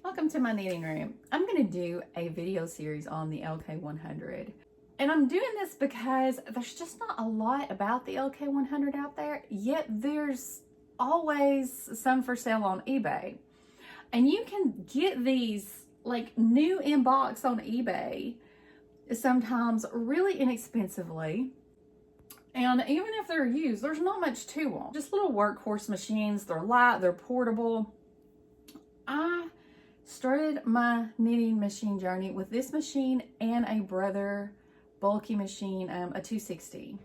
Welcome to my knitting room. I'm going to do a video series on the LK100. And I'm doing this because there's just not a lot about the LK100 out there, yet there's always some for sale on eBay. And you can get these like new in box on eBay sometimes really inexpensively. And even if they're used, there's not much to them. Just little workhorse machines. They're light, they're portable. I started my knitting machine journey with this machine and a Brother bulky machine, a 260.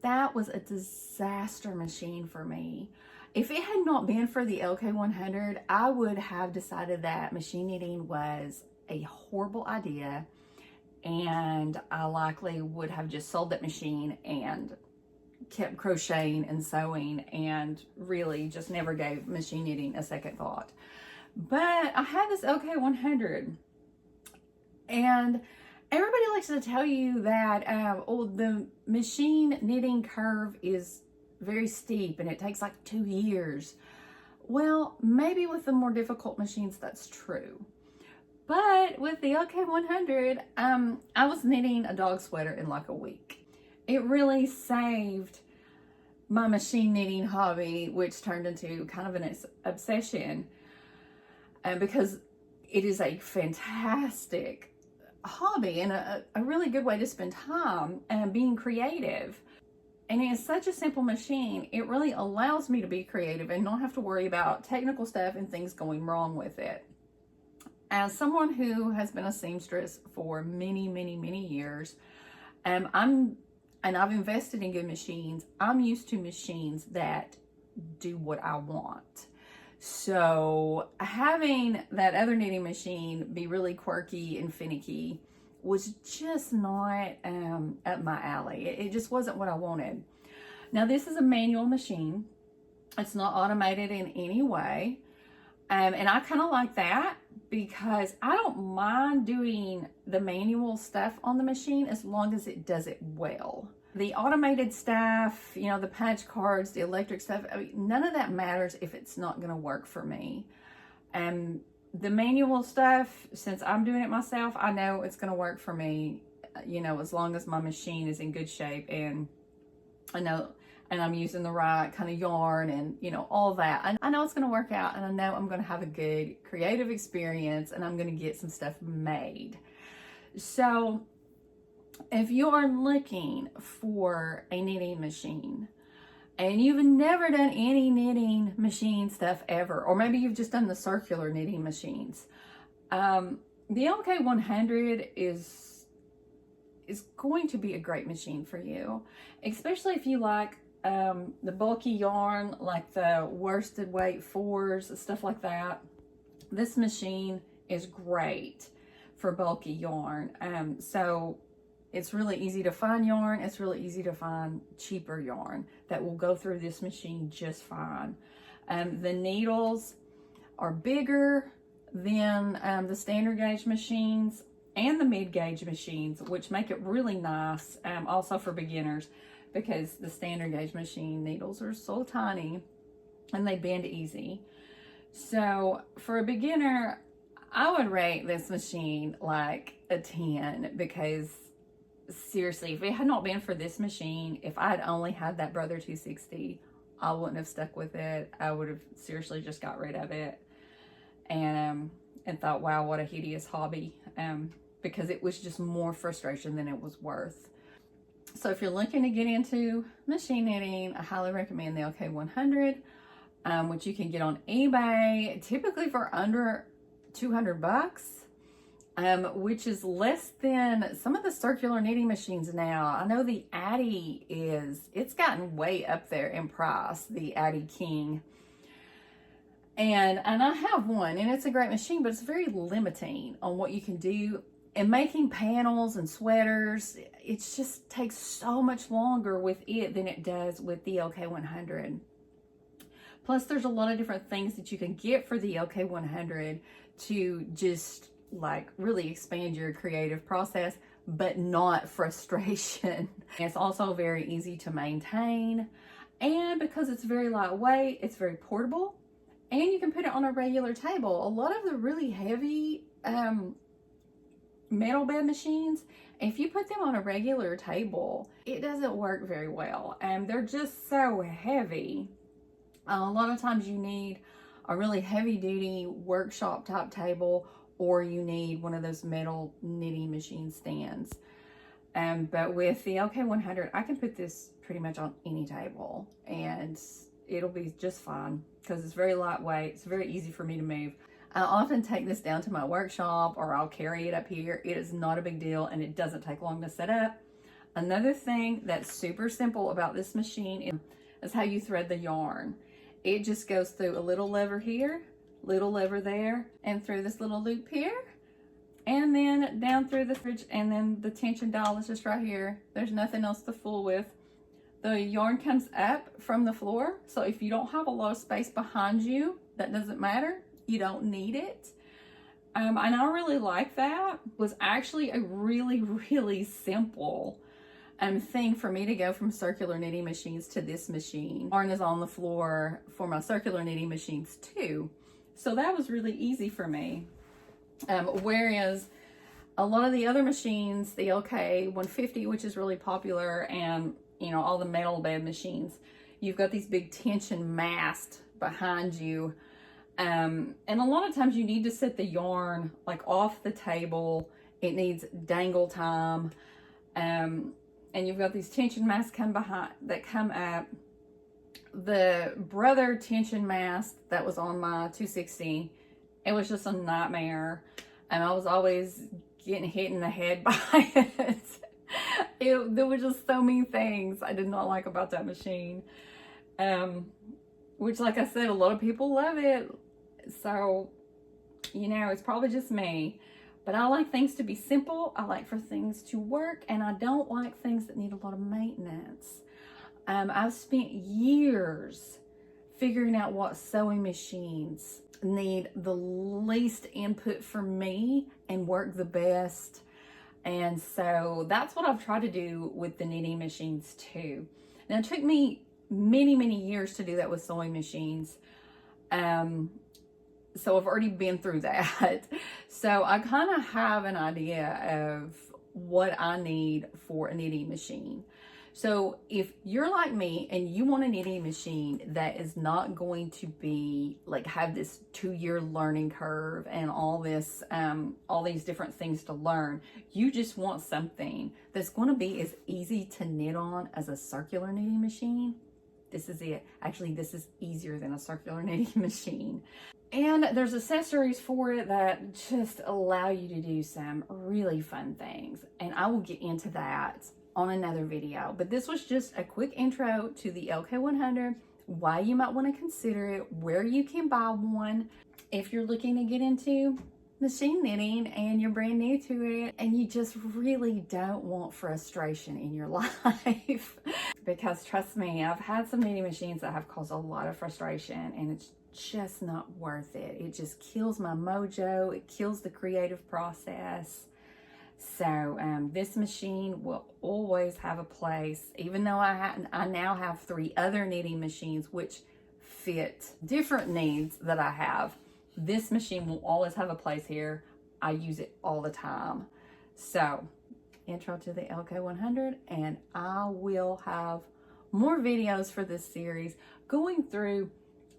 That was a disaster machine for me. If it had not been for the LK100, I would have decided that machine knitting was a horrible idea, and I likely would have just sold that machine and kept crocheting and sewing and really just never gave machine knitting a second thought. But I had this LK100, and everybody likes to tell you that the machine knitting curve is very steep and it takes like 2 years. Well, maybe with the more difficult machines that's true. But with the LK100, I was knitting a dog sweater in like a week. It really saved my machine knitting hobby, which turned into kind of an obsession. Because it is a fantastic hobby and a really good way to spend time and being creative. And it is such a simple machine. It really allows me to be creative and not have to worry about technical stuff and things going wrong with it. As someone who has been a seamstress for many, many, many years, and I've invested in good machines. I'm used to machines that do what I want. So having that other knitting machine be really quirky and finicky was just not up my alley. It just wasn't what I wanted. Now this is a manual machine. It's not automated in any way. And I kind of like that because I don't mind doing the manual stuff on the machine as long as it does it well. The automated stuff, you know, the punch cards, the electric stuff, I mean, none of that matters if it's not going to work for me. The manual stuff, since I'm doing it myself, I know it's going to work for me, you know, as long as my machine is in good shape and I know, and I'm using the right kind of yarn and, you know, all that. I know it's going to work out, and I know I'm going to have a good creative experience and I'm going to get some stuff made. So if you are looking for a knitting machine and you've never done any knitting machine stuff ever, or maybe you've just done the circular knitting machines, the LK100 is going to be a great machine for you, especially if you like the bulky yarn, like the worsted weight 4s, stuff like that. This machine is great for bulky yarn. So it's really easy to find yarn. It's really easy to find cheaper yarn that will go through this machine just fine. The needles are bigger than the standard gauge machines and the mid gauge machines, which make it really nice also for beginners, because the standard gauge machine needles are so tiny and they bend easy. So for a beginner, I would rate this machine like a 10, because seriously, if it had not been for this machine, if I had only had that Brother 260, I wouldn't have stuck with it. I would have seriously just got rid of it and thought, wow, what a hideous hobby, because it was just more frustration than it was worth. So if you're looking to get into machine knitting, I highly recommend the LK100, which you can get on eBay, typically for under 200 bucks. Which is less than some of the circular knitting machines now. I know the Addy it's gotten way up there in price, the Addy King. And I have one, and it's a great machine, but it's very limiting on what you can do. And making panels and sweaters, it just takes so much longer with it than it does with the LK100. Plus, there's a lot of different things that you can get for the LK100 to just like really expand your creative process, but not frustration. It's also very easy to maintain, and because it's very lightweight, it's very portable, And you can put it on a regular table. A lot of the really heavy metal bed machines, if you put them on a regular table, it doesn't work very well. And they're just so heavy. A lot of times you need a really heavy duty workshop type table, or you need one of those metal knitting machine stands. But with the LK100, I can put this pretty much on any table and it'll be just fine because it's very lightweight. It's very easy for me to move. I often take this down to my workshop or I'll carry it up here. It is not a big deal and it doesn't take long to set up. Another thing that's super simple about this machine is how you thread the yarn. It just goes through a little lever here, little lever there, and through this little loop here, and then down through the fridge, and then the tension dial is just right here. There's nothing else to fool with. The yarn comes up from the floor, so if you don't have a lot of space behind you, that doesn't matter. You don't need it. And I really like that. It was actually a really, really simple thing for me to go from circular knitting machines to this machine. Yarn is on the floor for my circular knitting machines too. So that was really easy for me. Whereas a lot of the other machines, the LK150, which is really popular, and you know, all the metal bed machines, you've got these big tension masts behind you. And a lot of times you need to set the yarn like off the table. It needs dangle time. And you've got these tension masts that come up. The brother tension mast that was on my 260, it was just a nightmare. And I was always getting hit in the head by it. There were just so many things I did not like about that machine. Which, like I said, a lot of people love it. So, you know, it's probably just me. But I like things to be simple. I like for things to work. And I don't like things that need a lot of maintenance. I've spent years figuring out what sewing machines need the least input from me and work the best. And so that's what I've tried to do with the knitting machines too. Now, it took me many, many years to do that with sewing machines. So I've already been through that. So I kind of have an idea of what I need for a knitting machine. So if you're like me and you want a knitting machine that is not going to be like have this 2-year learning curve and all this, all these different things to learn, you just want something that's going to be as easy to knit on as a circular knitting machine, this is it. Actually, this is easier than a circular knitting machine. And there's accessories for it that just allow you to do some really fun things. And I will get into that on another video. But this was just a quick intro to the LK100, why you might want to consider it, where you can buy one. If you're looking to get into machine knitting and you're brand new to it and you just really don't want frustration in your life. Because trust me, I've had some knitting machines that have caused a lot of frustration and it's just not worth it. It just kills my mojo. It kills the creative process. So this machine will always have a place, even though I now have 3 other knitting machines which fit different needs that I have. This machine will always have a place here. I use it all the time. So intro to the LK100, and I will have more videos for this series going through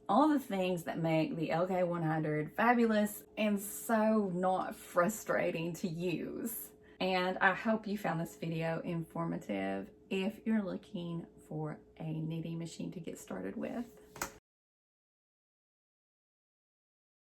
all the things that make the LK100 fabulous and so not frustrating to use. And I hope you found this video informative if you're looking for a knitting machine to get started with.